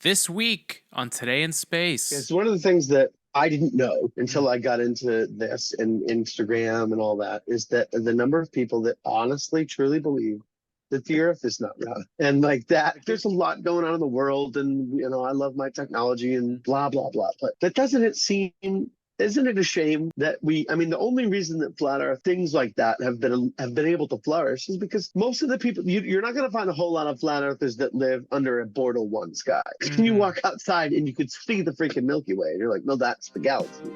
This week on Today in Space. It's one of the things that I didn't know until I got into this and Instagram and all that, is that the number of people that honestly, truly believe that the Earth is not round. And like that, there's a lot going on in the world, and I love my technology and blah, blah, blah. But that doesn't it seem, isn't it a shame that the only reason that flat earth things like that have been able to flourish is because most of the people, you're not going to find a whole lot of flat earthers that live under a Bortle 1 sky. Mm-hmm. You walk outside and you could see the freaking Milky Way and you're like, no, that's the galaxy.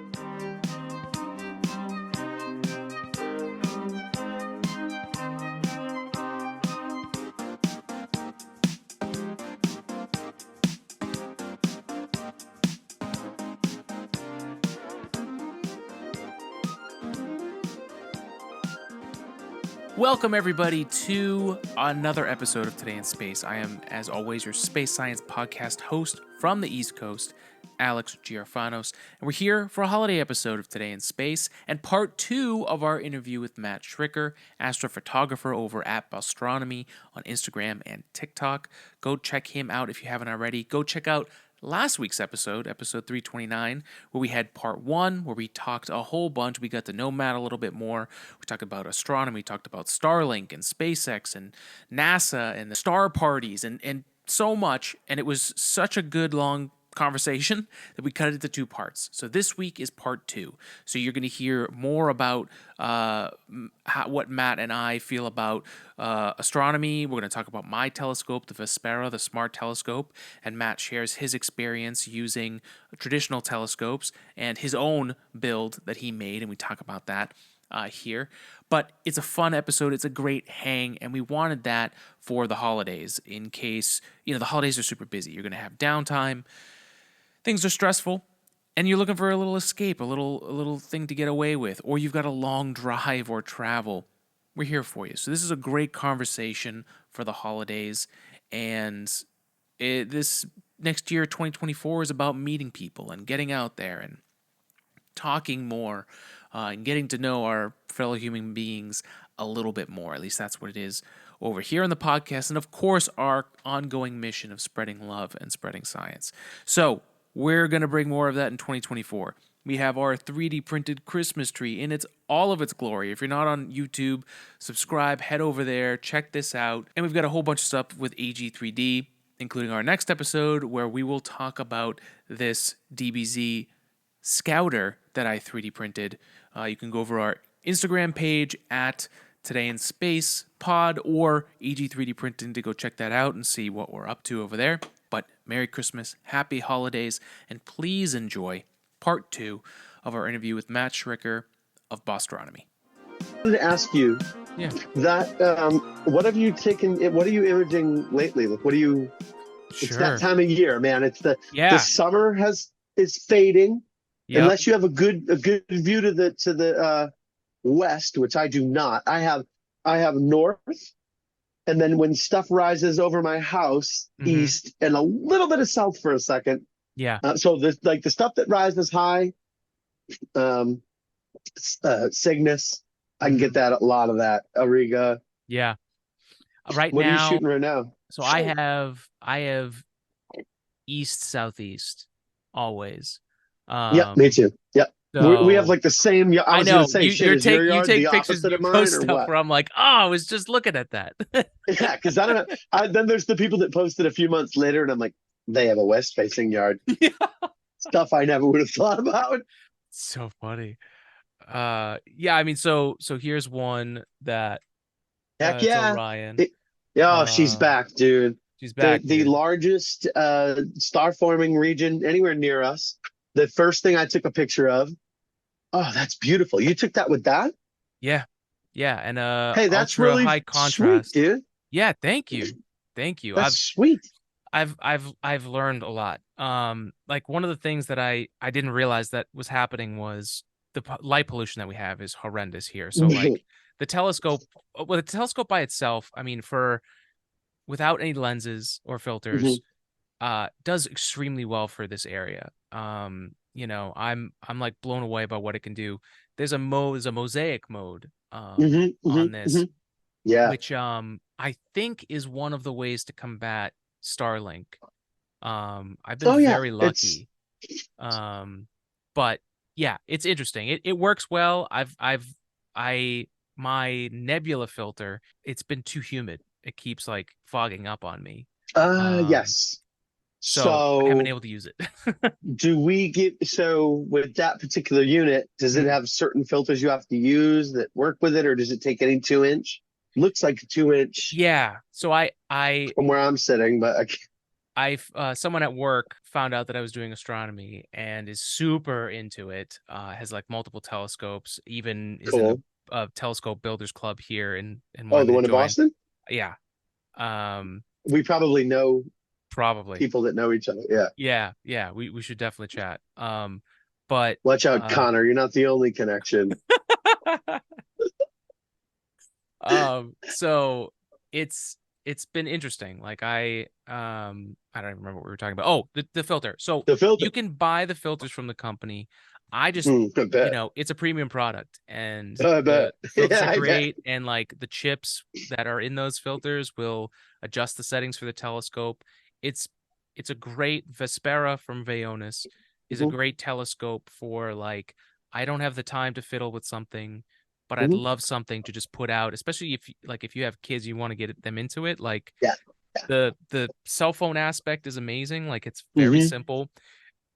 Welcome, everybody, to another episode of Today in Space. I am, as always, your space science podcast host from the East Coast, Alex Giarfanos, and we're here for a holiday episode of Today in Space and part 2 of our interview with Matt Schricker, astrophotographer over at Astronomy on Instagram and TikTok. Go check him out if you haven't already. Go check out last week's episode 329, where we had part 1, where we talked a whole bunch. We got to know Matt a little bit more. We talked about astronomy, talked about Starlink and SpaceX and NASA and the star parties and so much. And it was such a good long conversation that we cut it into 2 parts. So this week is part 2. So you're going to hear more about what Matt and I feel about astronomy. We're going to talk about my telescope, the Vespera, the smart telescope, and Matt shares his experience using traditional telescopes and his own build that he made, and we talk about that here. But it's a fun episode. It's a great hang, and we wanted that for the holidays in case, the holidays are super busy. You're going to have downtime. Things are stressful, and you're looking for a little escape, a little thing to get away with, or you've got a long drive or travel. We're here for you. So this is a great conversation for the holidays, and this next year, 2024, is about meeting people and getting out there and talking more and getting to know our fellow human beings a little bit more. At least that's what it is over here on the podcast, and of course, our ongoing mission of spreading love and spreading science. So we're going to bring more of that in 2024. We have our 3D printed Christmas tree in all of its glory. If you're not on YouTube, subscribe, head over there, check this out. And we've got a whole bunch of stuff with AG3D, including our next episode where we will talk about this DBZ Scouter that I 3D printed. You can go over our Instagram page at Today in Space Pod or AG3D Printing to go check that out and see what we're up to over there. But Merry Christmas, Happy Holidays, and please enjoy part 2 of our interview with Matt Schricker of Astronomy. I wanted to ask you, that what have you taken? What are you imaging lately? Like, what are you? Sure. It's that time of year, man. It's the summer is fading. Yep. Unless you have a good view to the west, which I do not. I have north. And then when stuff rises over my house, east, and a little bit of south for a second. Yeah. So the stuff that rises high, Cygnus, I can get that, a lot of that. Auriga. Yeah. What are you shooting right now? So I have east, southeast, always. Yeah, me too. Yep. So, we have like the same. I was going to say, you take pictures and you post stuff where I'm like, oh, I was just looking at that. Yeah, because I don't know. Then there's the people that posted a few months later, and I'm like, they have a west-facing yard. Yeah. Stuff I never would have thought about. So funny. Yeah, I mean, so here's one that. Heck yeah, Orion. She's back, dude. She's back. The largest star-forming region anywhere near us. The first thing I took a picture of. Oh, that's beautiful. You took that with that? Yeah. And hey, that's really high contrast, sweet, dude. Yeah, thank you. That's sweet. I've learned a lot. Like one of the things that I didn't realize that was happening was the light pollution that we have is horrendous here. So like the telescope by itself, I mean, without any lenses or filters, does extremely well for this area. I'm like blown away by what it can do. There's a mosaic mode on this, which I think is one of the ways to combat Starlink. I've been Oh yeah, very it's lucky. But yeah, it's interesting. It works well. I my nebula filter, it's been too humid. It keeps like fogging up on me. Um, yes. so I haven't been So able to use it. do we get so with that particular unit, does it Mm. have certain filters you have to use that work with it, or does it take any 2 inch? Looks like a 2 inch Yeah. So I from where I'm sitting, but someone at work found out that I was doing astronomy and is super into it. Has like multiple telescopes, even is in the cool. telescope builders club here and Oh, wanted the me to one in join. Boston? Yeah. Um, We probably know Probably. people that know each other. Yeah. Yeah, yeah, we should definitely chat. But Watch out, uh Connor. You're not the only connection. so it's been interesting. Like I don't even remember what we were talking about. Oh, the filter. So The filter. you can buy the filters from the company. I just, I bet. it's a premium product and I bet. the filters Yeah, are I bet. great and like the chips that are in those filters will adjust the settings for the telescope. It's it's a great Vespera from Vaonis is a Mhm, great telescope for like I don't have the time to fiddle with something, but I'd mhm. love something to just put out, especially if you have kids, you want to get them into it. Like Yeah. the cell phone aspect is amazing. Like it's very Hmm. simple.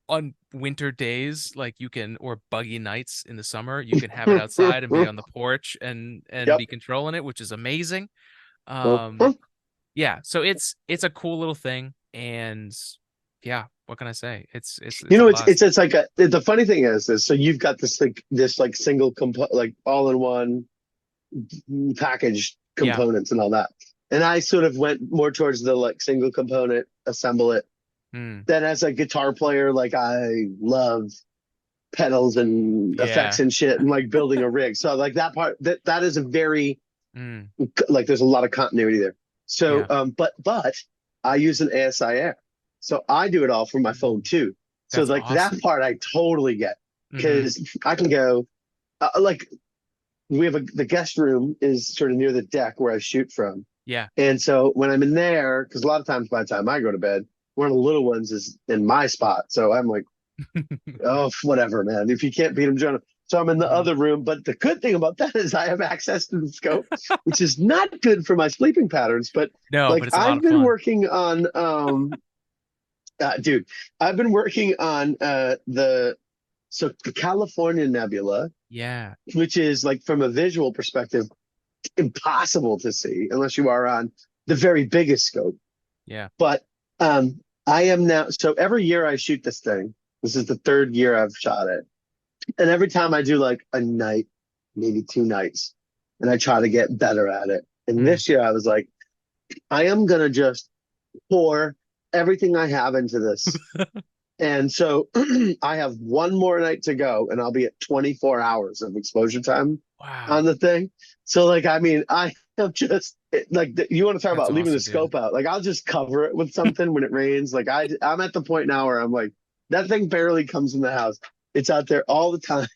On winter days, like you can, or buggy nights in the summer, you can have it outside and be on the porch and Yep. be controlling it, which is amazing. Um, Uh-huh. yeah, so it's a cool little thing, and yeah, what can I say? You It's a know, it's blast. it's it's like the funny thing is so you've got this like single like all in one package Yeah. components and all that. And I sort of went more towards the like single component, assemble it. Mm, Then as a guitar player, like I love pedals and effects yeah. and shit and like building a rig. So like that part that is a very Mm, like there's a lot of continuity there. So yeah. but I use an ASIR. So I do it all from my phone too. So That's like that awesome. part I totally get Hmm. because I can go like we have the guest room is sort of near the deck where I shoot from. Yeah. And so when I'm in there, because a lot of times by the time I go to bed, one of the little ones is in my spot. So I'm like, oh, whatever, man. If you can't beat them, join them. So I'm in the Mhm. other room. But the good thing about that is I have access to the scope, which is not good for my sleeping patterns. But No, but like it's a lot I've of been fun. working on, dude, I've been working on the California Nebula, Yeah. which is like from a visual perspective, impossible to see unless you are on the very biggest scope. Yeah. But I am now, so every year I shoot this thing. This is the third year I've shot it. And every time I do like a night, maybe 2 nights, and I try to get better at it. And Mm. this year I was like, I am going to just pour everything I have into this. And so I have one more night to go, and I'll be at 24 hours of exposure time on Wow. the thing. So, like, I mean, I have just like you want to talk That's about leaving the awesome, dude. scope out. Like, I'll just cover it with something when it rains. Like, I'm at the point now where I'm like, that thing barely comes in the house. It's out there all the time.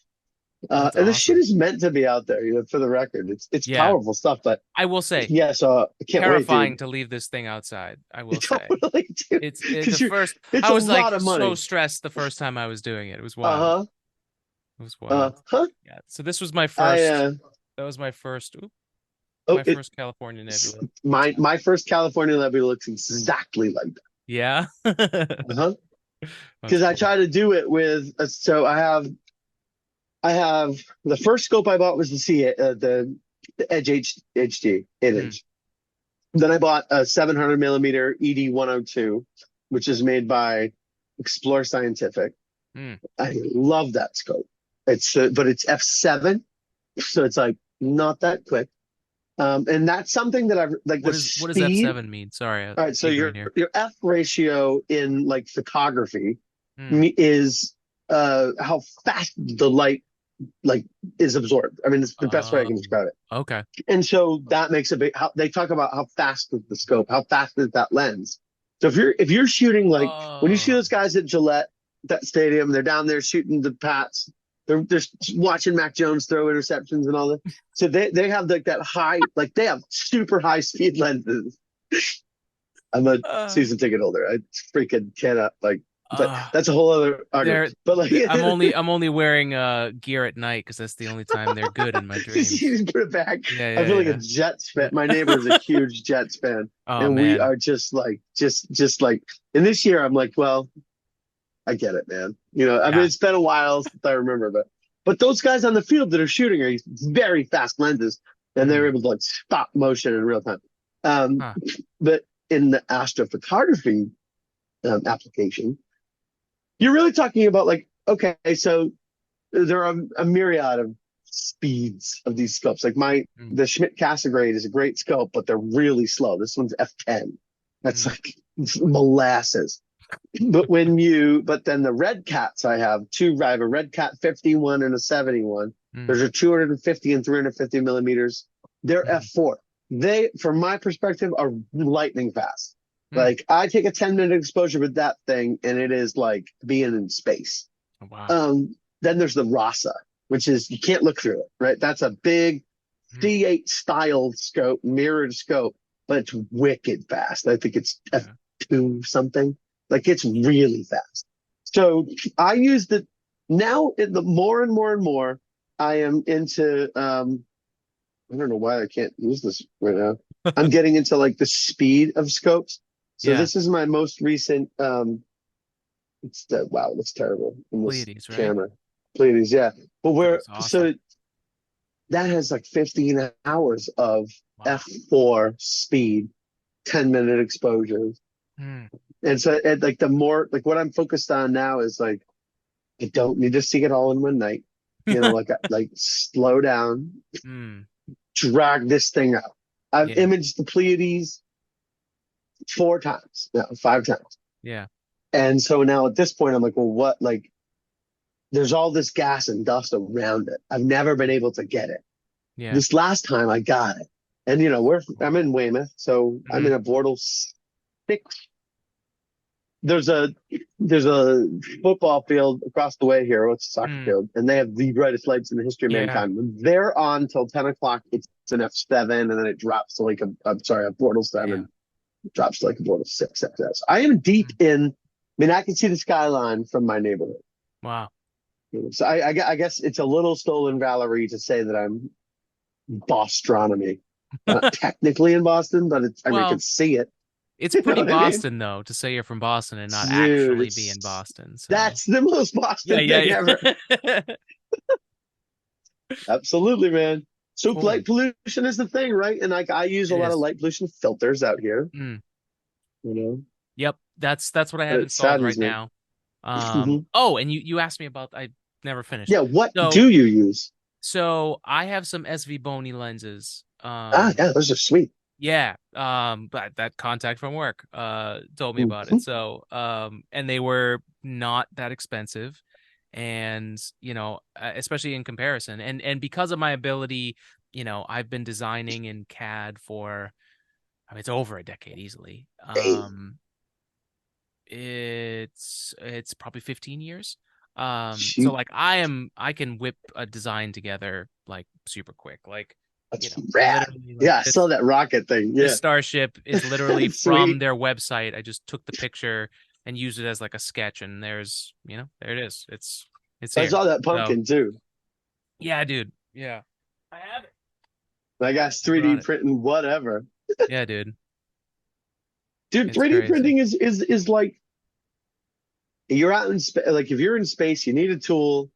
That's And this shit awesome. is meant to be out there, for the record. It's Yeah. powerful stuff, but I will say, yeah, so I can't wait, terrifying dude. to leave this thing outside. I will say. Totally, dude, The because first it's I a was like lot of so money. stressed the first time I was doing it. It was wild. Uh-huh. It was wild. Huh. Yeah. So this was my I first that was oh my it first California Nebula. my first California Nebula looks exactly like Yeah. that. Uh-huh. That's Because I cool. try to do it with so I have the first scope I bought was the Edge HD 8 Mm, inch. Then I bought a 700 millimeter ED 102, which is made by Explore Scientific. mm. I love that scope. It's but it's f7, so it's like not that quick. And that's something that I've like the What does speed. F7 mean? Sorry, All right, so ignorant your here. your F ratio in like photography Mm. is how fast the light like is absorbed. I mean, it's the best way I can describe it. Okay. And so that makes a big. How they talk about how fast is the scope, how fast is that lens. So if you're shooting like when you see Oh. those guys at Gillette, that stadium, they're down there shooting the Pats. They're watching Mac Jones throw interceptions and all that. So they have like that high, like they have super high speed lenses. I'm a Uh, season ticket holder. I freaking cannot like, but uh, that's a whole other argument. they're, But like, I'm only wearing gear at night because that's the only time they're good in my you dreams. just put it back. Yeah, I yeah, feel like a yeah. Jets fan. My neighbor is a huge Jets fan, Oh and we man. are just like, just like. And this year, I'm like, well, I get it, man. I mean, Yeah. it's been a while since I remember, but those guys on the field that are shooting are very fast lenses, and they're Mm. able to like stop motion in real time. Um, Huh. but in the astrophotography application, you're really talking about like, okay, so there are a myriad of speeds of these scopes. Like Mm. the Schmidt Cassegrade is a great scope, but they're really slow. This one's f10. That's Mm. like molasses. But then the red cats I have two. I have a red cat 51 and a 71. Mm. There's a 250 and 350 millimeters. They're Mm. f4. They, from my perspective, are lightning fast. Mm. Like I take a 10-minute exposure with that thing, and it is like being in space. Wow. Then there's the Rasa, which is you can't look through it, right? That's a big Mm. C8 style scope, mirrored scope, but it's wicked fast. I think it's Yeah. f2 something. Like it's really fast. So I use the now the more and more and more I am into I don't know why I can't use this right now. I'm getting into like the speed of scopes. So Yeah. this is my most recent it's wow, it looks terrible in this Pleiades, right? camera. Pleiades, yeah. But That where looks awesome. so that has like 15 hours of Wow. f4 speed, 10-minute exposures. Mm. And so like the more like what I'm focused on now is like I don't need to see it all in one night. Like slow down, Mm. drag this thing out. I've Yeah. imaged the Pleiades 4 times, no, 5 times. Yeah. And so now at this point I'm like, well, what like there's all this gas and dust around it. I've never been able to get it. Yeah. This last time I got it. And I'm in Weymouth, so I'm Mm-hmm. in a Bortle 6. There's a football field across the way here. It's a soccer Mm. field, and they have the brightest lights in the history of Yeah. mankind. When they're on till 10 o'clock, it's an f7, and then it drops to like a Bortle 7, Damn. drops to like a Bortle 6 XS. I am deep Mm. in. I mean, I can see the skyline from my neighborhood. Wow. So I guess it's a little stolen Valerie to say that I'm Bostronomy. Not technically in Boston, but I mean, I can Well, see it. it's You know pretty what I mean? Boston though to say you're from Boston and not Dude, actually be in Boston. So that's the most yeah, Boston thing yeah, ever. yeah. Absolutely, man. So Cool. light pollution is the thing, right? And like I use a It lot of is. light pollution filters out here, Mm. you know. Yep. That's what I But have it installed right saddens me. now. Mhm. Oh, and you asked me about I never finished. Yeah, what So do you use? so I have some SV Bony lenses. Yeah, those are sweet. Yeah, but that contact from work told me about it. Mhm. So and they were not that expensive, and especially in comparison, and because of my ability, I've been designing in CAD for, I mean, it's over a decade easily. Hey, It's probably 15 years. So shoot, like I can whip a design together like super quick, like that's rad. literally like Yeah, I saw that rocket thing. this Yeah, starship is literally from sweet. their website. I just took the picture and used it as like a sketch, and there it is. It's I here. saw that So pumpkin too. yeah, dude. Yeah, I have it. I guess I brought 3D it. printing, whatever. Yeah, dude. Dude, It's 3D crazy. printing is like you're out in space. Like if you're in space, you need a tool.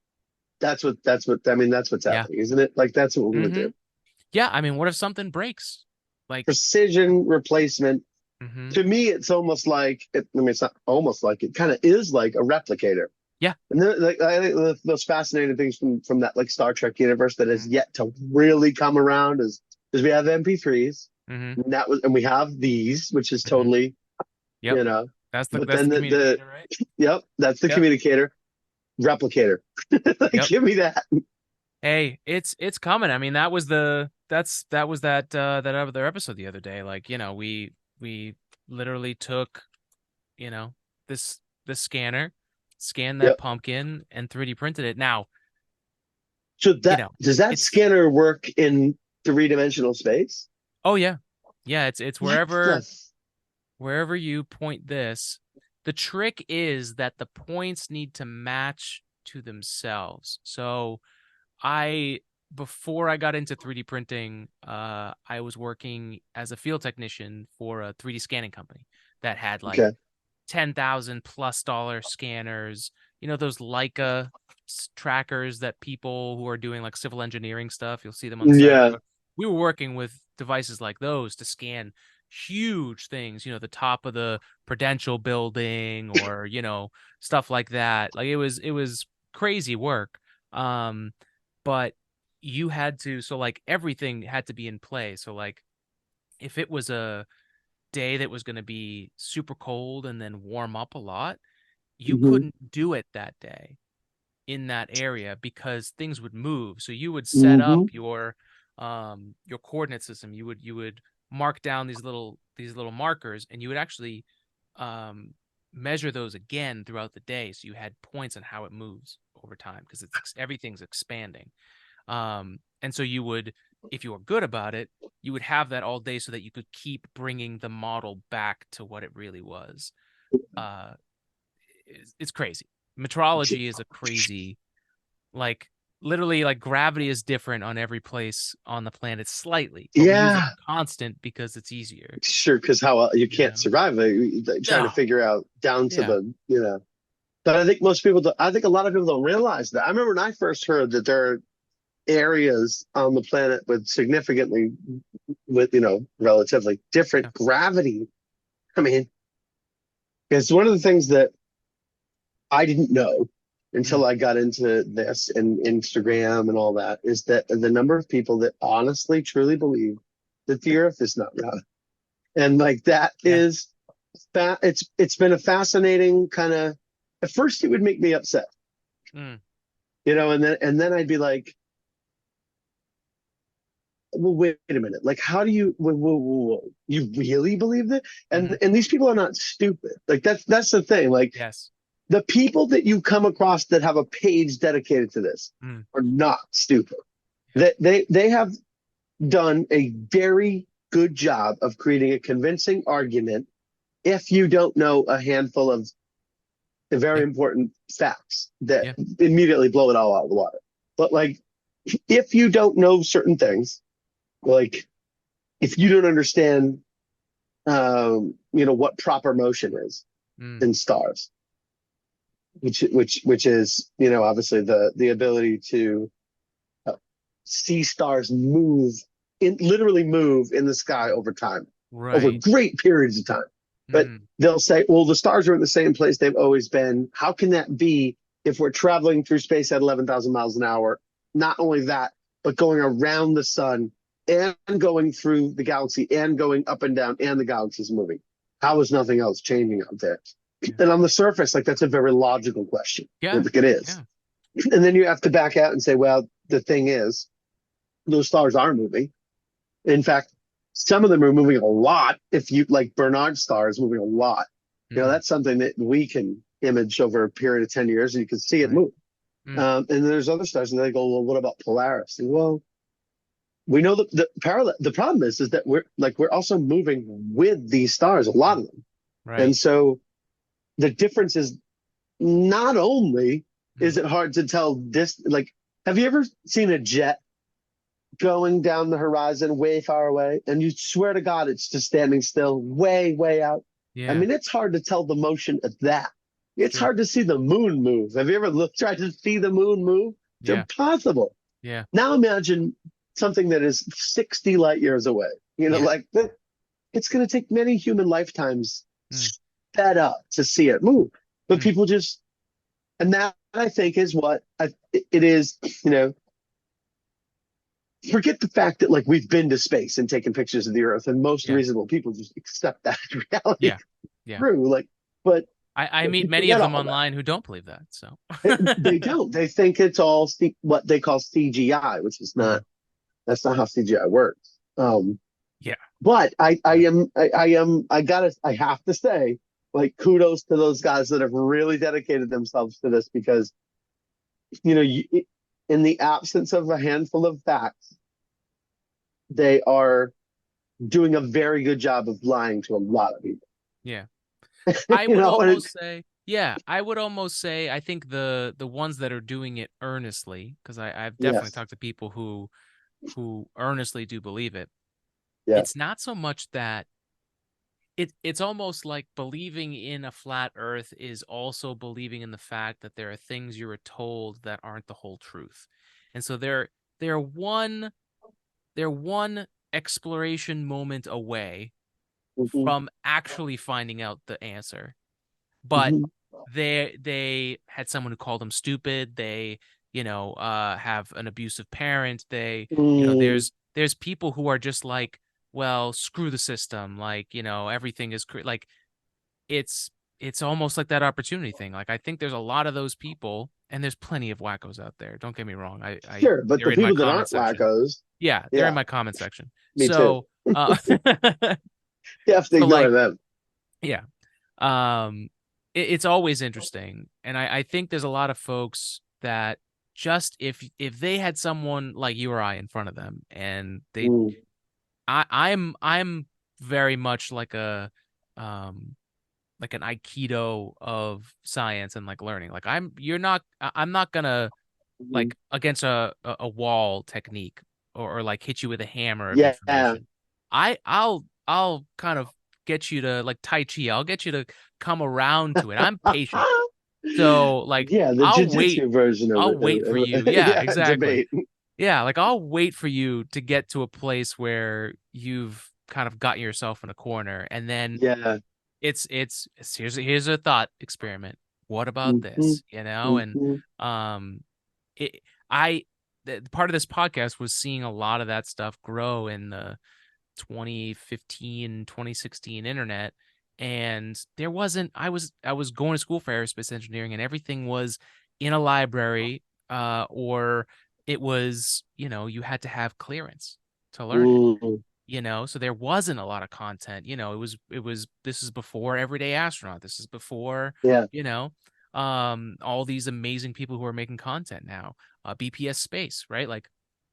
That's what I mean. That's what's Yeah. happening, isn't it? Like that's what we're gonna Mm-hmm. do. Yeah. I mean, what if something breaks? Like, Precision replacement. mm-hmm. To me, it's almost like I mean, it's not almost like it kind of is like a replicator. Yeah. And then, like I think the most fascinating things from that like Star Trek universe that has Mm-hmm. yet to really come around is we have MP3s, Mm-hmm. and we have these, which is Mm-hmm. totally Yep. you know. That's the But that's then the the communicator, right? yep, that's the Yep. communicator replicator. Like, Yep. give me that. Hey, it's coming. I mean, that other episode the other day. Like, we literally took, you know, this scanner, scanned that Yep. pumpkin and 3D printed it. Now, So does that it's scanner work in 3-dimensional space? oh yeah. Yeah, it's What the? wherever wherever you point this, the trick is that the points need to match to themselves. So I before I got into 3D printing, I was working as a field technician for a 3D scanning company that had like Okay. 10,000 plus dollar scanners, those Leica trackers that people who are doing like civil engineering stuff, you'll see them on set or Yeah. whatever. We were working with devices like those to scan huge things, the top of the Prudential building or, stuff like that. Like it was crazy work. Um, but you had to, so like everything had to be in play. So like if it was a day that was going to be super cold and then warm up a lot, you Hmm. couldn't do it that day in that area because things would move. So you would set up Hmm. your coordinate system. You would mark down these little markers, and you would actually um measure those again throughout the day. So you had points on how it moves over time because everything's expanding. And so you would, if you were good about it, you would have that all day so that you could keep bringing the model back to what it really was. Uh, it's crazy. Metrology is a crazy, like, literally, like, gravity is different on every place on the planet slightly, but we use a Yeah. constant because it's easier. Sure. Because how you You can't know? survive trying to No. figure out down to Yeah. the. But I think most people, I think a lot of people don't realize that. I remember when I first heard that there are areas on the planet with significantly, with, relatively different Yeah. gravity. I mean, it's one of the things that I didn't know Mm. until I got into this and Instagram and all that is that the number of people that honestly, truly believe that the Earth is not round. And like that Yeah. is it's been a fascinating kind of. At first, it would make me upset, Mm. and then I'd be like, well, wait a minute. Like, how do you? Whoa, whoa, whoa, whoa. You really believe that? And Hmm. and these people are not stupid. Like that's the thing. Like Yes. the people that you come across that have a page dedicated to this Mm. are not stupid. Yeah. They have done a very good job of creating a convincing argument if you don't know a handful of the very Yeah. important facts that Yeah. immediately blow it all out of the water. But like, if you don't know certain things, like if you don't understand, what proper motion is Mm. in stars, which is, obviously the ability to uh, see stars move literally move in the sky over time, over Right. great periods of time. But Mm. they'll say, well, the stars are in the same place they've always been. How can that be if we're traveling through space at 11,000 miles an hour? Not only that, but going around the sun and going through the galaxy and going up and down, and the galaxy's moving. How is nothing else changing out there? Yeah. And on the surface, like that's a very logical question. Yeah. Like it is. Yeah. And then you have to back out and say, well, the thing is, those stars are moving. In fact, some of them are moving a lot. If you like Bernard stars moving a lot, Mm. that's something that we can image over a period of 10 years and you can see it Right. move. Mm. And there's other stars and they go, well, what about Polaris? And well, we know that the parallel, the problem is that we're also moving with these stars, a lot of them. And Right. so the difference is not only is Mm. it hard to tell this, like, have you ever seen a jet going down the horizon way far away and you swear to God it's just standing still way, way out? I Yeah. mean, it's hard to tell the motion of that. It's Sure. hard to see the moon move. Have you ever tried to see the moon move? It's Yeah. impossible. Yeah. Now imagine something that is 60 light years away. Yeah. Like that, it's going to take many human lifetimes Mm. sped up to see it move. But Mm. people just, and that I think is what it is, forget the fact that like we've been to space and taken pictures of the Earth, and most Yeah. reasonable people just accept that as reality Yeah. Yeah. true. Like, but I meet you many of forget them all that. online who don't believe that. So. They don't. They think it's all what they call CGI, which is Mm. not. That's not how CGI works. Yeah. But Yeah. I have to say, like, kudos to those guys that have really dedicated themselves to this because, you, in the absence of a handful of facts, they are doing a very good job of lying to a lot of people. Yeah. I You would know, and almost say, yeah, I would almost say I think the ones that are doing it earnestly, because I've definitely yes, talked to people who earnestly do believe it. yeah, It's not so much that it's almost like believing in a flat earth is also believing in the fact that there are things you were told that aren't the whole truth. And so they're one they're one exploration moment away hmm from actually finding out the answer. But hmm they had someone who called them stupid. They, have an abusive parent. They, mm, there's people who are just like, well, screw the system. Like, everything is like it's it's almost like that opportunity thing. Like I think there's a lot of those people, and there's plenty of wackos out there. Don't get me wrong. I sure. But they're the in my people that comment aren't section. wackos, Yeah, they're in yeah, my comment section. me too. So, You have to so ignore like, them. yeah. It's always interesting, and I think there's a lot of folks that just if they had someone like you or I in front of them, and Mm, I'm very much like a like an aikido of science and like learning. Like I'm not gonna mhm. like against a wall technique, or like hit you with a hammer of Yeah, information. I'll kind of get you to like Tai Chi. I'll get you to come around to it. I'm patient. So like yeah, the I'll wait. jujitsu version I'll wait for you. Yeah, yeah, exactly. debate. Yeah, like I'll wait for you to get to a place where you've kind of gotten yourself in a corner, and then Yeah. here's a thought experiment. What about hmm this? And hmm um it I part of this podcast was seeing a lot of that stuff grow in the 2015 2016 internet, and there wasn't I was going to school for aerospace engineering, and everything was in a library, or it was, you had to have clearance to learn it, mm so there wasn't a lot of content. It was this is before Everyday Astronaut. This is before, Yeah. you know all these amazing people who are making content now. BPS Space, right? Like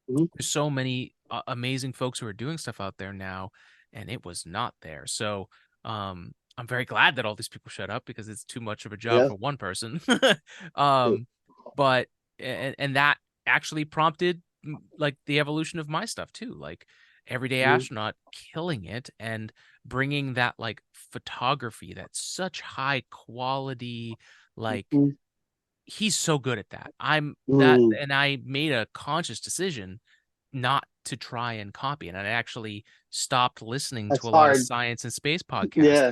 hmm there's so many amazing folks who are doing stuff out there now, and it was not there. So I'm very glad that all these people shut up, because it's too much of a job Yeah. for one person. um but and that actually prompted like the evolution of my stuff too, like Everyday hmm Astronaut killing it, and bringing that like photography, that's such high quality, like hmm he's so good at that. I'm that, mm and I made a conscious decision not to try and copy it. And I actually stopped listening to That's a lot of hard. science and space podcasts. Yeah,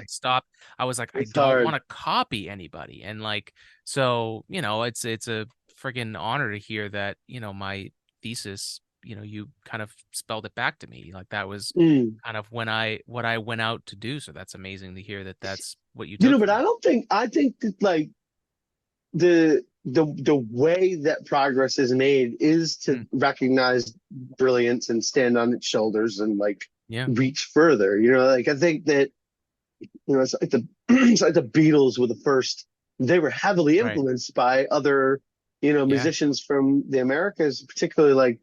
I was like, I it's don't want hard. to copy anybody. And like, so, it's a friggin' honor to hear that, my thesis, you kind of spelled it back to me. Like that was Mm. kind of what I went out to do. So that's amazing to hear that that's what you You know, took but from it. I think that like the way that progress is made is to Mm, recognize brilliance and stand on its shoulders and like yeah. reach further. You know, like I think that it's like the it's like the Beatles were the first. They were heavily Right. influenced by other, Yeah. musicians from the Americas, particularly like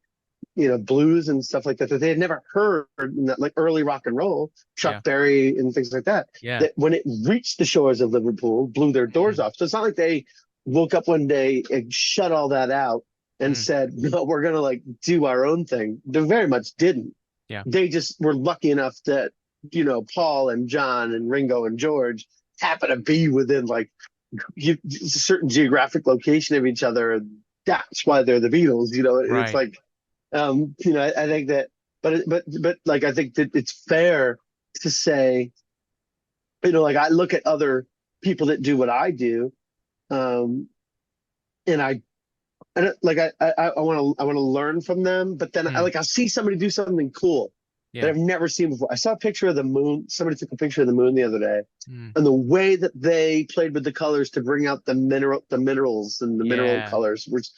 blues and stuff like that that they had never heard in that, like early rock and roll, Yeah. Chuck Berry and things like that. Yeah. That when it reached the shores of Liverpool, blew their doors Mm, off. So it's not like they woke up one day and shut all that out and mm, said, "No, we're gonna like do our own thing." They very much didn't. yeah. They just were lucky enough that Paul and John and Ringo and George happen to be within like a certain geographic location of each other. And that's why they're the Beatles. It's Right. like I think that, but like I think that it's fair to say, like I look at other people that do what I do, um, and like I want to learn from them, but then Mm, I see somebody do something cool that yeah. I've never seen before. I saw a picture of the moon. Somebody took a picture of the moon the other day, Mm, and the way that they played with the colors to bring out the minerals and the mineral yeah. colors was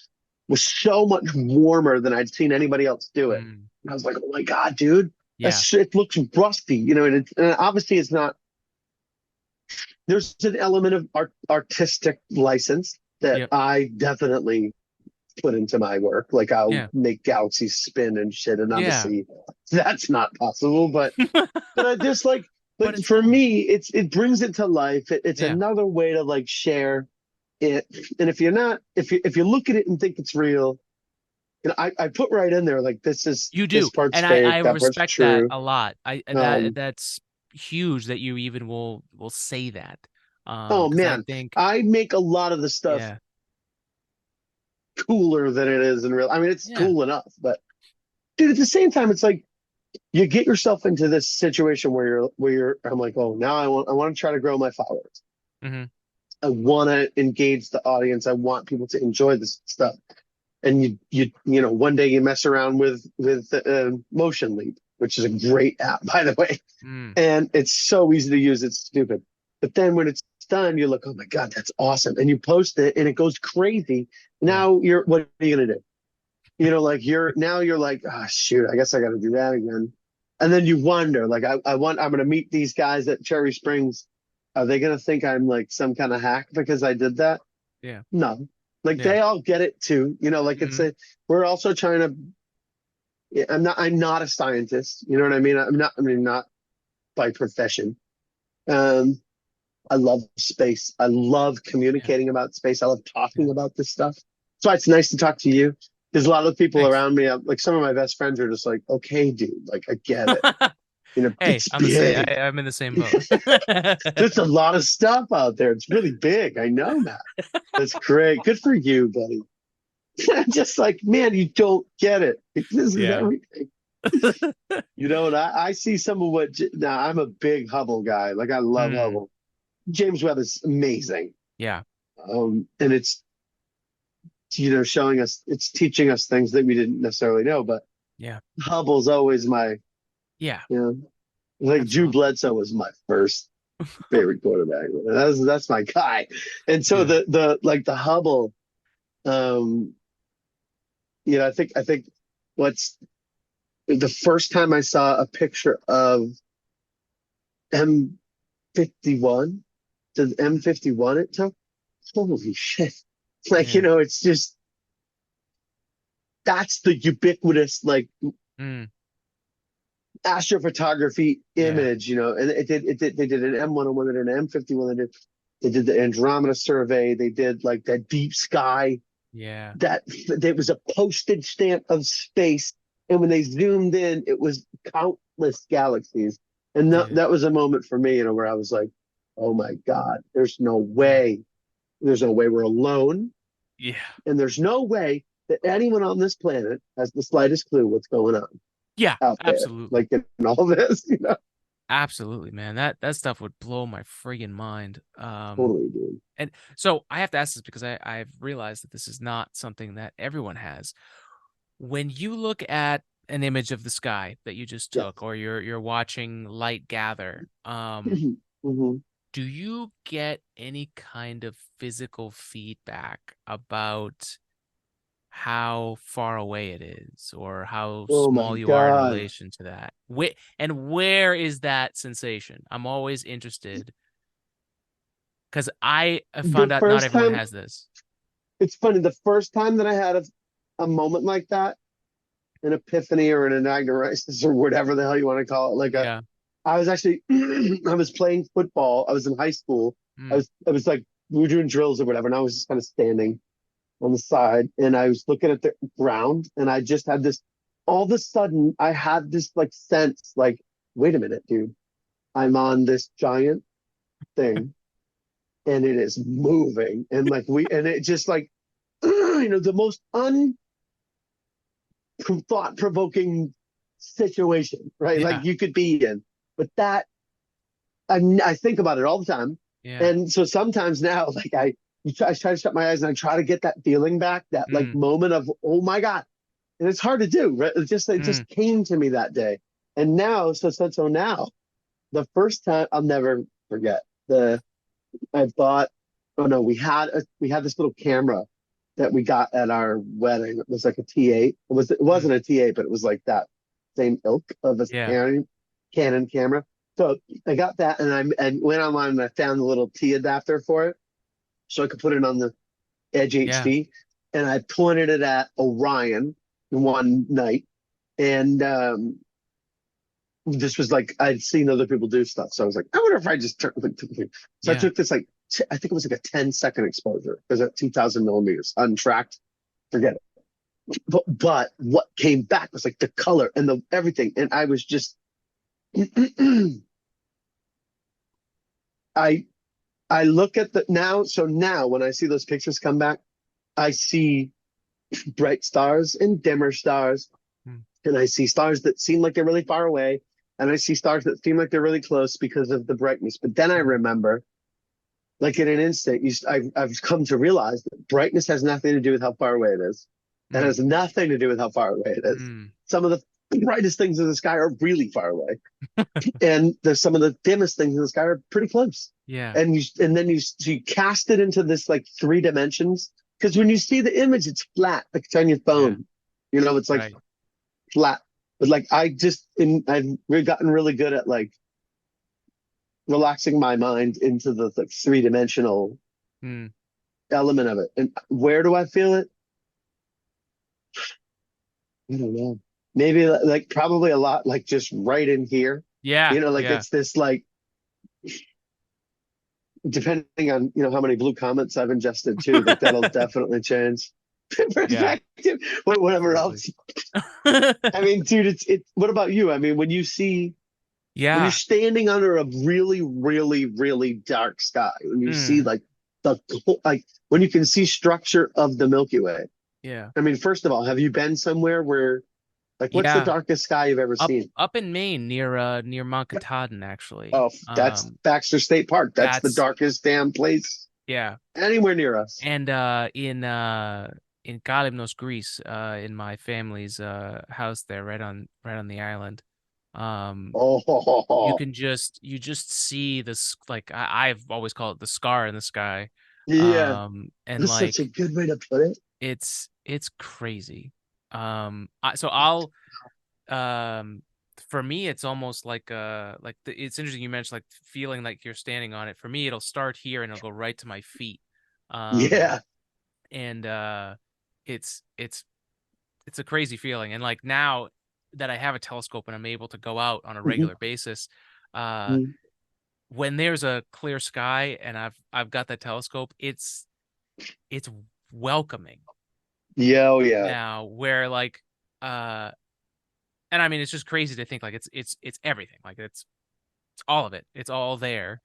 so much warmer than I'd seen anybody else do it. Mm, And I was like, oh my God, dude, yeah. it looks rusty, and obviously it's not. There's an element of artistic license that Yep. I definitely put into my work. Like I'll Yeah. make galaxies spin and shit, and Yeah. obviously that's not possible. But I just like, but But it's for cool. me, it brings it to life. It's Yeah, another way to like share it. And if you're not, if you look at it and think it's real, I put right in there like you this do, part's and I fake, that part's respect that true. a lot. Um, That's huge that you even will say that. oh Because I man, think, I make a lot of the stuff yeah, cooler than it is in real. I mean, it's yeah, cool enough, but dude, at the same time, it's like you get yourself into this situation where you're. I'm like, oh, now I want to try to grow my followers. hmm, I want to engage the audience. I want people to enjoy this stuff. And one day you mess around with Motion Leap, which is a great app, by the way, mm, and it's so easy to use. It's stupid, but then when it's done, you're like, oh my god, that's awesome, and you post it, and it goes crazy. yeah, Now what are you gonna do? Like you're like, oh shoot, I guess I got to do that again. And then you wonder, like, I'm gonna meet these guys at Cherry Springs. Are they gonna think I'm like some kind of hack because I did that? yeah, No, like yeah, they all get it too. Like hmm, we're also trying to. I'm not a scientist. You know what I mean? Not by profession. Um, I love space. I love yeah. communicating about space. I love talking about this stuff. So it's nice to talk to you. There's a lot of people Thanks. around me. Like some of my best friends are just like, okay, dude, like I get it. Hey, It's I'm the same. big. I'm in the same boat. There's a lot of stuff out there. It's really big. I know, Matt. That's great. Good for you, buddy. Just like, man, you don't get it. This is Yeah. everything. And I see some of now I'm a big Hubble guy. Like I love Mm, Hubble. James Webb is amazing. yeah. And it's, showing us, it's teaching us things that we didn't necessarily know, but Yeah. Hubble's always Yeah. you know, like Drew Absolutely. Bledsoe was my first favorite quarterback. That's my guy. And so Yeah. the Hubble, um, I think what's the first time I saw a picture of M51, the M51 it took, holy shit. Like, Yeah. it's just that's the ubiquitous like Mm, astrophotography yeah. image, and they did an M101, they did an M51, they did the Andromeda survey, they did like that deep sky, Yeah. that there was a postage stamp of space. And when they zoomed in, it was countless galaxies. And that, Yeah. that was a moment for me, where I was like, oh my God, there's no Yeah. way. There's no way we're alone. Yeah. And there's no way that anyone on this planet has the slightest clue what's going on Yeah. out there, Absolutely. like in all this. Absolutely, man. That stuff would blow my friggin' mind. Totally, dude. And so I have to ask this because I've realized that this is not something that everyone has. When you look at an image of the sky that you just Yes. took, or you're watching light gather, Hmm. do you get any kind of physical feedback about how far away it is or how Oh my small you are in God. relation to that? Where is that sensation? I'm always interested because I have The found out not first everyone time, has this. it's funny, the first time that I had a moment like that, an epiphany or an inauguration or whatever the hell you want to call it. Yeah. I was actually, I was playing football. I was in high school. Mm, I was like, we were doing drills or whatever. And I was just kind of standing on the side and I was looking at the ground and I just had this, all of a sudden I had this like sense, like, wait a minute, dude, I'm on this giant thing and it is moving. And and it just like, the most thought provoking situation, right? yeah. Like you could be in. But I think about it all the time. Yeah. And so sometimes now, like I try to shut my eyes and I try to get that feeling back, that like Mm, moment of, oh my God. And it's hard to do, right? It just mm, came to me that day. And now, so now, the first time I'll never forget I bought, oh no, we had this little camera that we got at our wedding. It was like a T8. It mm, wasn't a T8, but it was like that same ilk of a yeah. Canon camera. So I got that and went online and I found the little T adapter for it, so I could put it on the Edge Yeah. HD. And I pointed it at Orion one night, and this was like I'd seen other people do stuff, so I was like, I wonder if I just turn. So I Yeah. took this like I think it was like a 10-second exposure because at 2,000 millimeters untracked, forget it. But what came back was like the color and the everything, and I was just I I look at the now. So now when I see those pictures come back, I see bright stars and dimmer stars, Mm. and I see stars that seem like they're really far away, and I see stars that seem like they're really close because of the brightness. But then I Mm. remember, like in an instant, I've come to realize that brightness has nothing to do with how far away it is. It Mm. has nothing to do with how far away it is. Mm. Some of the brightest things in the sky are really far away, and there's some of the dimmest things in the sky are pretty close. Yeah. And you cast it into this like 3 dimensions, because when you see the image, it's flat, like it's on your Yeah. phone. It's like Right. flat. But like I've gotten really good at like relaxing my mind into the like 3 dimensional Mm. element of it. And where do I feel it? I don't know. Maybe like probably a lot like just right in here. Yeah. Like Yeah. it's this like depending on how many blue comments I've ingested too, like that'll definitely change Yeah. perspective. But whatever Absolutely. else. I mean, dude, it's what about you? I mean, when you're Yeah. standing under a really, really, really dark sky, when you see Mm. like like when you can see structure of the Milky Way. Yeah. I mean, first of all, have you been somewhere where like what's the Yeah. darkest sky you've ever Up seen? up in Maine near Mount Katahdin actually. Oh, that's Baxter State Park. That's the That's darkest damn place yeah. anywhere near us. And in Kalymnos, Greece, in my family's house there, right on the island. Um, you Oh, can just see this like I've always called it the scar in the sky. yeah. And That's such a like good way to put it. it's crazy. So I'll um for me it's almost like it's interesting you mentioned like feeling like you're standing on it. For me, it'll start here and it'll go right to my feet. Um, Yeah. and it's it's a crazy feeling. And like now that I have a telescope and I'm able to go out on a Mhm. regular basis, uh Mhm. when there's a clear sky and I've got that telescope, it's welcoming Yeah, oh yeah. now where like uh and I mean it's just crazy to think like it's everything. Like it's all of it. It's all there.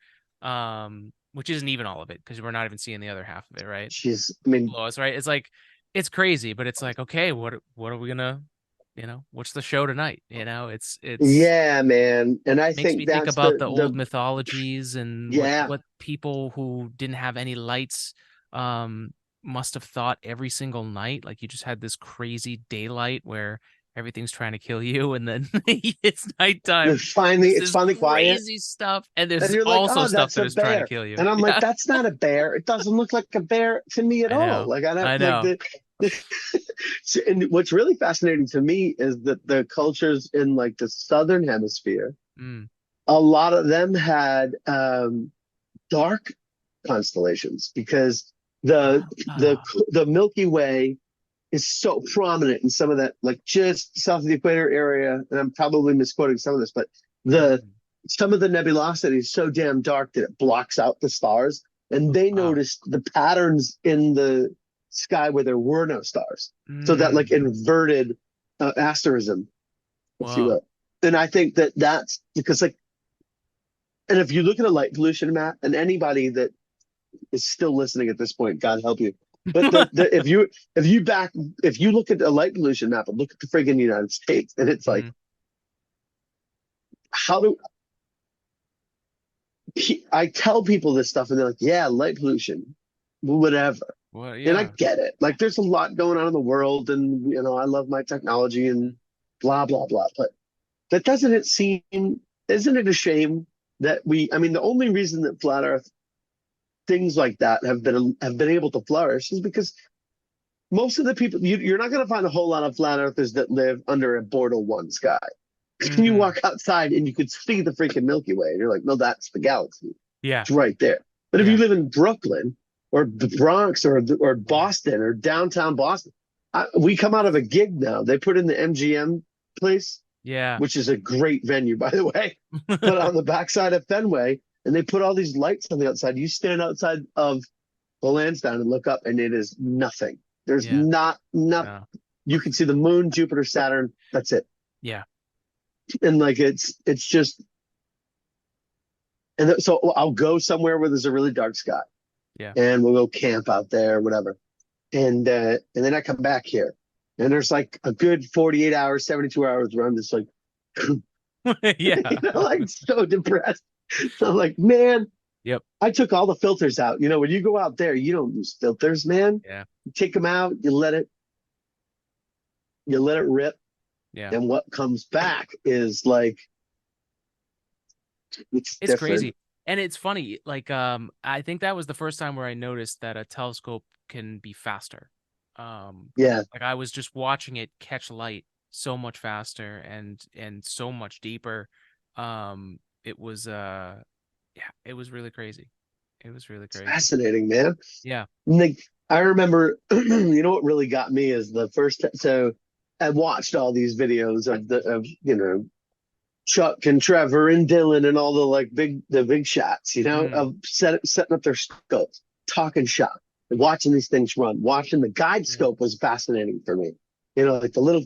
Which isn't even all of it because we're not even seeing the other half of it, right? I mean, Below us, right? It's like it's crazy, but it's like, okay, what are we gonna, what's the show tonight? It's yeah, man. And I makes think me think that's about the the old the mythologies and what yeah. what people who didn't have any lights um must have thought every single night. Like you just had this crazy daylight where everything's trying to kill you, and then it's nighttime. There's It's this finally quiet. crazy stuff, and And there's you're like, also oh, stuff that's that a is trying to bear. kill you. And I'm like, Yeah, that's not a bear. It doesn't look like a bear to me at I all. know. Like I don't I like know. and what's really fascinating to me is that the cultures in like the southern hemisphere, Mm. a lot of them had dark constellations because the the Ah. the Milky Way is so prominent in some of that, like just south of the equator area. And I'm probably misquoting some of this, but the Mm. some of the nebulosity is so damn dark that it blocks out the stars. And they Wow. noticed the patterns in the sky where there were no stars. So that like Mm. inverted asterism, if you Whoa. will. And I think that that's because like, and if you look at a light pollution map, and anybody that is still listening at this point, God help you. But if you look at a light pollution map and look at the friggin' United States, and it's like, Mhm. how do I tell people this stuff, and they're like, yeah, light pollution, whatever. Well, And I yeah. get it. Like, there's a lot going on in the world, and I love my technology and blah blah blah. But that doesn't it seem? Isn't it a shame that I mean, the only reason that flat Earth things like that have been able to flourish is because most of the people you're not going to find a whole lot of flat earthers that live under a Bortle 1 sky. You Hmm. walk outside and you could see the freaking Milky Way, and you're like, no, that's the galaxy. Yeah. It's right there. But if you Yeah. live in Brooklyn or the Bronx or Boston or downtown Boston, we come out of a gig now. They put in the MGM place. Yeah. which is a great venue, by the way. But on the backside of Fenway, and they put all these lights on the outside. You stand outside of the Lansdowne and look up, and it is nothing. There's Yeah. not enough. No. You can see the moon, Jupiter, Saturn. That's it. Yeah. And like it's just, and so I'll go somewhere where there's a really dark sky, Yeah. and we'll go camp out there, whatever. And then I come back here, and there's like a good 48 hours, 72 hours where I'm just like, Yeah. like so depressed. So I'm like, man, Yep. I took all the filters out. When you go out there, you don't use filters, man. Yeah. You take them out, you let it rip, Yeah. and what comes back is like, it's different. Crazy. And it's funny, like I think that was the first time where I noticed that a telescope can be faster. Yeah. Like I was just watching it catch light so much faster and so much deeper. It was it was really crazy. It was really crazy. Fascinating, man. Yeah. Like, I remember, what really got me is the first. So I watched all these videos of Chuck and Trevor and Dylan and all the big shots, of setting up their scopes, talking shop, and watching these things run. Watching the guide scope was fascinating for me. Like the little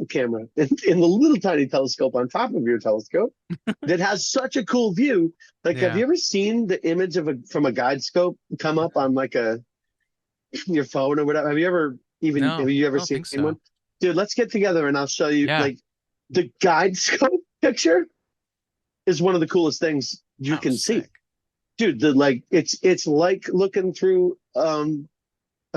camera in the little tiny telescope on top of your telescope that has such a cool view. Like, have you ever seen the image from a guide scope come up on like your phone or whatever? Have you ever seen one? Dude, let's get together and I'll show you. Like, the guide scope picture is one of the coolest things you can see. Dude, it's like looking through a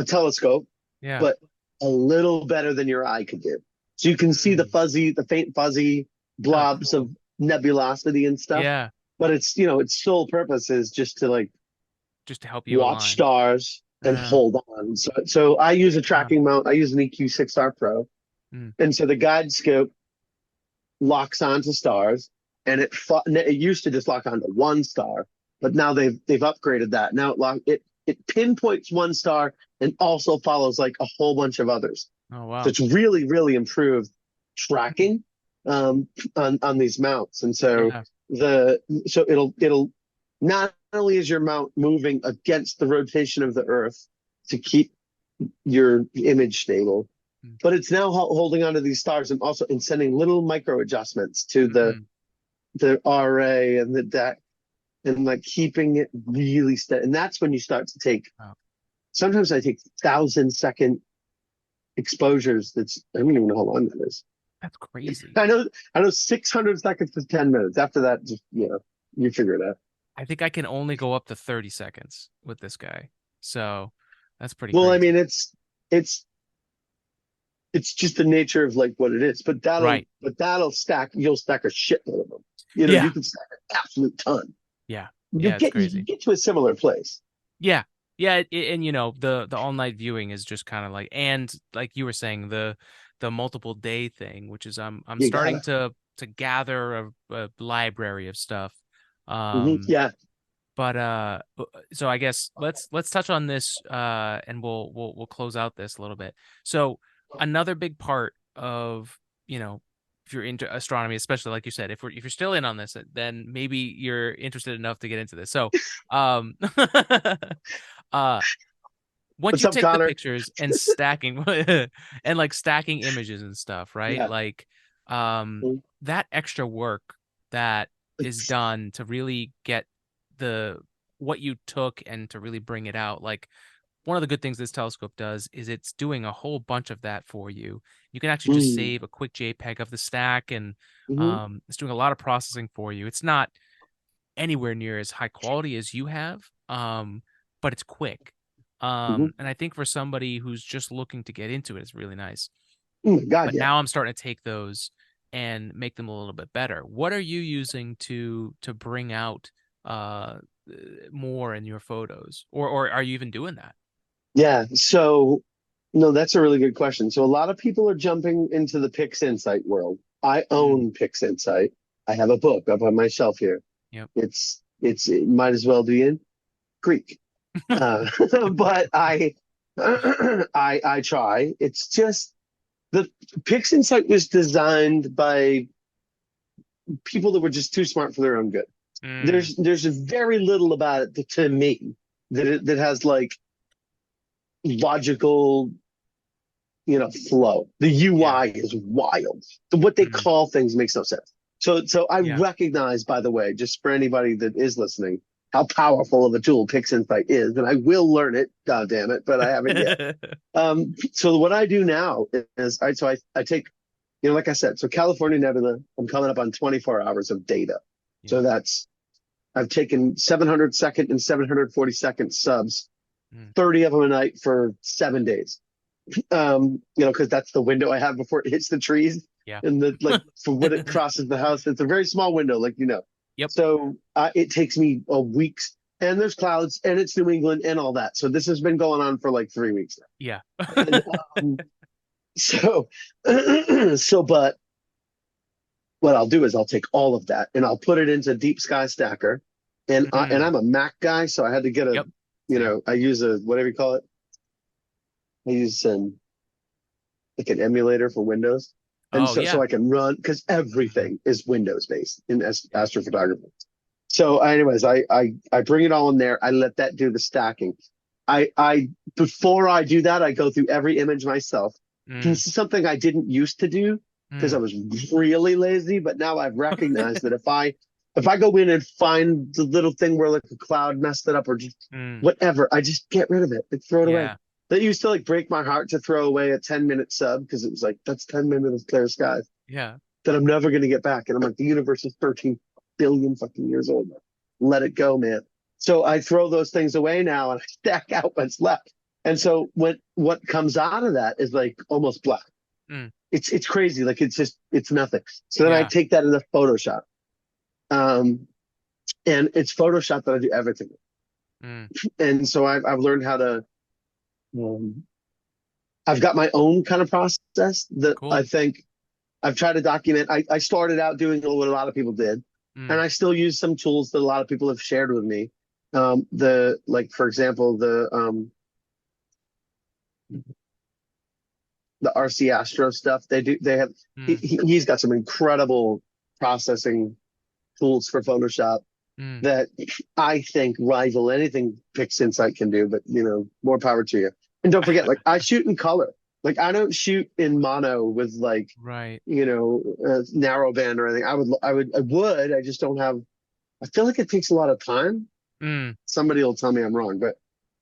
telescope, but a little better than your eye could do. So you can see the faint fuzzy blobs of nebulosity and stuff. Yeah. But its sole purpose is just to help you watch stars and hold on. So I use a tracking mount. I use an EQ6R Pro. And so the guide scope locks onto stars, and it used to just lock onto one star, but now they've upgraded that. Now it pinpoints one star and also follows like a whole bunch of others. Oh wow! So it's really, really improved tracking on these mounts. And so it'll not only is your mount moving against the rotation of the Earth to keep your image stable, but it's now holding onto these stars and also sending little micro adjustments to the RA and the deck, and like keeping it really steady. And that's when you start to take. Sometimes I take 1,000-second exposures. I don't even know how long that is. That's crazy. I know 600 seconds to 10 minutes. After that, just you figure it out. I think I can only go up to 30 seconds with this guy. So that's pretty well, crazy. I mean, it's just the nature of like what it is. But that'll stack. You'll stack a shitload of them. You can stack an absolute ton. Yeah. You get to a similar place. Yeah. Yeah. And the all night viewing is just kind of like, and like you were saying, the multiple day thing, which is I'm starting to gather a library of stuff. Yeah. But so I guess let's touch on this and we'll close out this a little bit. So another big part of, if you're into astronomy, especially like you said, if you're still in on this, then maybe you're interested enough to get into this. So once you take the pictures and stacking and like stacking images and stuff, right? Yeah. Like that extra work that is done to really get what you took and to really bring it out. Like, one of the good things this telescope does is it's doing a whole bunch of that for you. You can actually just save a quick JPEG of the stack, and it's doing a lot of processing for you. It's not anywhere near as high quality as you have, but it's quick. And I think for somebody who's just looking to get into it, it's really nice. But now I'm starting to take those and make them a little bit better. What are you using to bring out more in your photos, or are you even doing that? Yeah. So, no, that's a really good question. So a lot of people are jumping into the PixInsight world. I own PixInsight. I have a book up on my shelf here. Yep. It might as well be in Greek. But I try. It's just the PixInsight was designed by people that were just too smart for their own good. Mm, There's very little about it to me that has like logical, flow. The yeah. UI is wild. What they Mm, call things makes no sense. So I yeah. recognize, by the way, just for anybody that is listening, how powerful of a tool PixInsight is, and I will learn it. God damn it, but I haven't yet. So what I do now is I take, like I said, so California Nebula, I'm coming up on 24 hours of data. Yeah. So I've taken 700-second and 740-second subs, Mm. 30 of them a night for 7 days. Because that's the window I have before it hits the trees Yeah. and for when it crosses the house, it's a very small window, Yep. So it takes me a weeks, and there's clouds, and it's New England and all that. So this has been going on for like 3 weeks Yeah. now. And so, but what I'll do is I'll take all of that and I'll put it into Deep Sky Stacker, and Mm, I'm a Mac guy, so I had to get yep. Same. I use a whatever you call it. I use like an emulator for Windows. And Oh, so yeah. I can run because Mm, everything is Windows based in yeah. astrophotography. So, anyways, I bring it all in there. I let that do the stacking. I before I do that, I go through every image myself. Mm, This is something I didn't used to do because I mm, was really lazy, but now I've recognized that if I go in and find the little thing where like a cloud messed it up or just mm, whatever, I just get rid of it and throw it away. yeah. That used to like break my heart to throw away a 10-minute sub because it was like that's 10 minutes of clear skies Yeah. that I'm never going to get back. And I'm like, the universe is 13 billion fucking years old. Let it go, man. So I throw those things away now and I stack out what's left. And so what comes out of that is like almost black. Mm, It's crazy. Like it's nothing. So then I yeah. take that into Photoshop. Um, and it's Photoshop that I do everything with. Mm, And so I've learned how to um, I've got my own kind of process that I cool. think I've tried to document. I started out doing what a lot of people did, and Mm, I still use some tools that a lot of people have shared with me. For example, the RC Astro stuff. They have mm, he's got some incredible processing tools for Photoshop mm. that I think rival anything PixInsight can do. But more power to you. And don't forget, like I shoot in color. Like I don't shoot in mono with like Right. narrow band or anything. I just don't have. I feel like it takes a lot of time. Mm, Somebody will tell me I'm wrong, but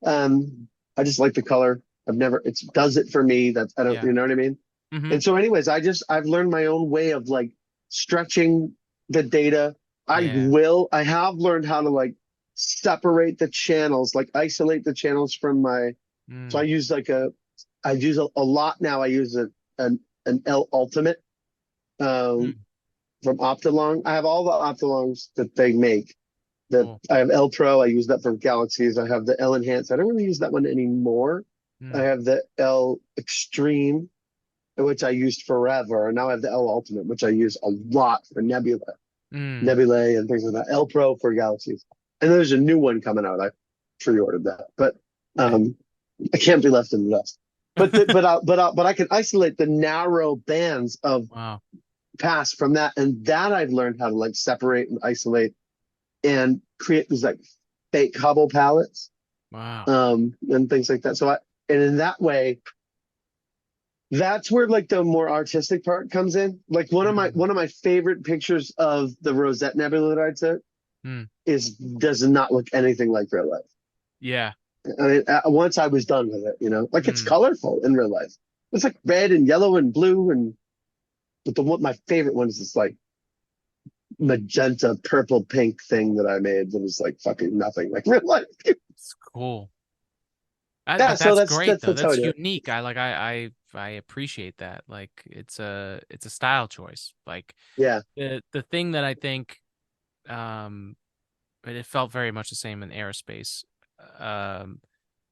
I just like the color. It does it for me. That I don't, yeah. you know what I mean? Mm-hmm. And so, anyways, I've learned my own way of like stretching the data. Yeah. I have learned how to like separate the channels, like isolate the channels from so Mm, I use a lot now. I use an L Ultimate um, mm, from Optilong. I have all the Optilongs that they make. cool. I have L Pro. I use that for galaxies. I have the L Enhance. I don't really use that one anymore. I Mm, have the L Extreme, which I used forever, and now I have the L Ultimate, which I use a lot for mm. nebulae, and things like that. L Pro for galaxies, and there's a new one coming out. I pre-ordered that, but um, I can't be left in the dust. But I can isolate the narrow bands of Wow. pass from that, and that I've learned how to like separate and isolate and create these like fake Hubble palettes, Wow. and things like that. And in that way, that's where like the more artistic part comes in. Like Mm, one of my favorite pictures of the Rosette Nebula that I took mm. is does not look anything like real life. Yeah. I mean, once I was done with it, like it's Mm. colorful in real life. It's like red and yellow and blue, but my favorite one is this like magenta, purple, pink thing that I made that was like fucking nothing like real life. It's cool. Yeah, But so that's that's great that's though. that's how I That's do it. unique. I appreciate that. Like it's a style choice. Like Yeah. the thing that I think um but it felt very much the same in aerospace. Um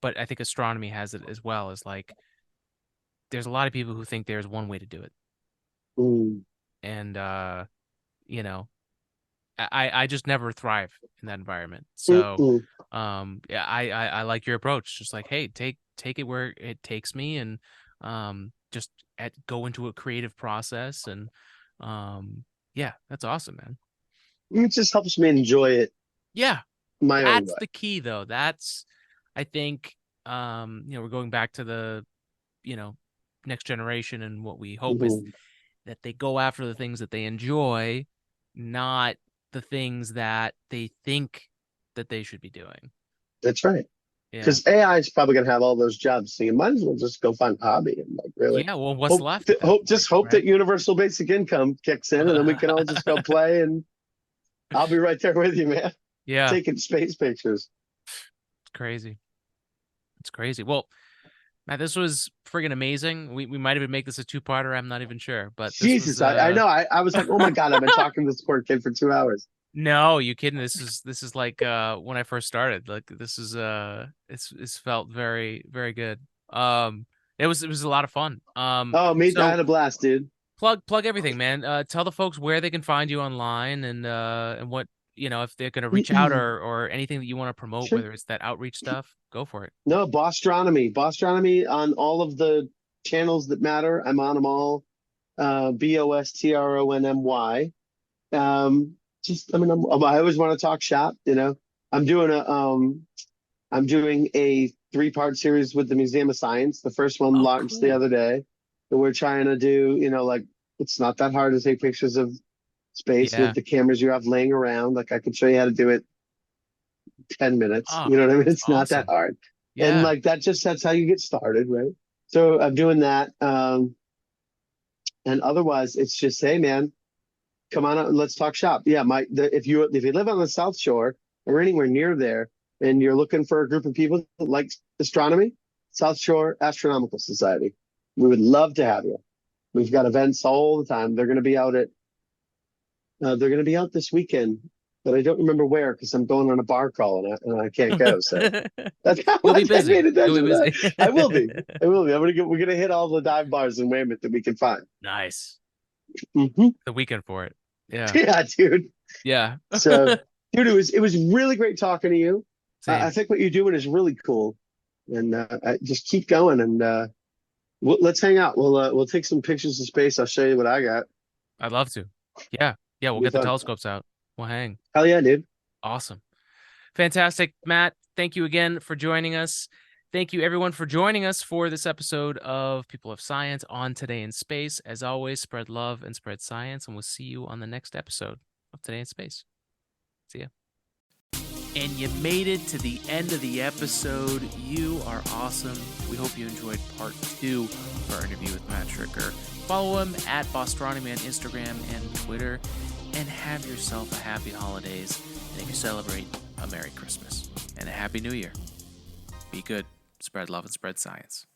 but I think astronomy has it as well, is like there's a lot of people who think there's one way to do it. Mm, And you know, I just never thrive in that environment. mm, So, mm. yeah, I like your approach. Just like, hey, take it where it takes me, and just go into a creative process, and um, Yeah, that's awesome, man. It just helps me enjoy it Yeah, my own that's way. the key, though. That's, I think, we're going back to the, next generation, and what we hope is Mhm. that they go after the things that they enjoy, not the things that they think that they should be doing. That's right. Yeah. Because AI is probably going to have all those jobs. So you might as well just go find a hobby and like really Yeah. Well, what's left at that hope, point, just hope that right? universal basic income kicks in and then we can all just go play and I'll be right there with you, man. Yeah. Taking space pictures. It's crazy. It's crazy. Well, Matt, this was friggin' amazing. We might even make this a two-parter. I'm not even sure, but this was Jesus, I know. I was like, oh my God, I've been talking to this poor kid for 2 hours. no, you kidding? This is like when I first started. Like this is it's felt very very good. It was a lot of fun. Oh, me, I So had a blast, dude. plug everything, man. Tell the folks where they can find you online, and what, if they're gonna reach out, or anything that you want to promote, Sure. whether it's that outreach stuff, go for it. No, Bostronomy on all of the channels that matter. I'm on them all. Bostronomy. I mean, I always want to talk shop. I'm doing a 3-part series with the Museum of Science. The first one Oh, launched the cool. other day. And we're trying to do, like, it's not that hard to take pictures of space Yeah. with the cameras you have laying around. Like, I could show you how to do it 10 minutes. Oh, You know what I mean? that's It's not that awesome. hard. And Yeah. like that's how you get started, right? So I'm doing that. And otherwise it's just, hey man, come on out and let's talk shop. Yeah, if you live on the South Shore or anywhere near there and you're looking for a group of people that like astronomy, South Shore Astronomical Society. We would love to have you. We've got events all the time. They're going to be out this weekend, but I don't remember where because I'm going on a bar crawl and I can't go. So that's how You'll be much I busy. paid You'll attention be to that. busy. I will be. I will be. We're gonna hit all the dive bars in Weymouth that we can find. Nice. Hmm. The weekend for it. Yeah. Yeah, dude. Yeah. So, dude, it was really great talking to you. I Same. think what you're doing is really cool, and just keep going and let's hang out. We'll take some pictures of space. I'll show you what I got. I'd love to. Yeah. Yeah, we'll It'll be get the fun. telescopes out. We'll hang. Hell yeah, dude. Awesome. Fantastic. Matt, thank you again for joining us. Thank you, everyone, for joining us for this episode of People of Science on Today in Space. As always, spread love and spread science, and we'll see you on the next episode of Today in Space. See ya. And you made it to the end of the episode. You are awesome. We hope you enjoyed part 2 of our interview with Matt Schricker. Follow him at Bostronomy on Instagram and Twitter, and have yourself a happy holidays. And if you celebrate, a Merry Christmas and a Happy New Year. Be good, spread love, and spread science.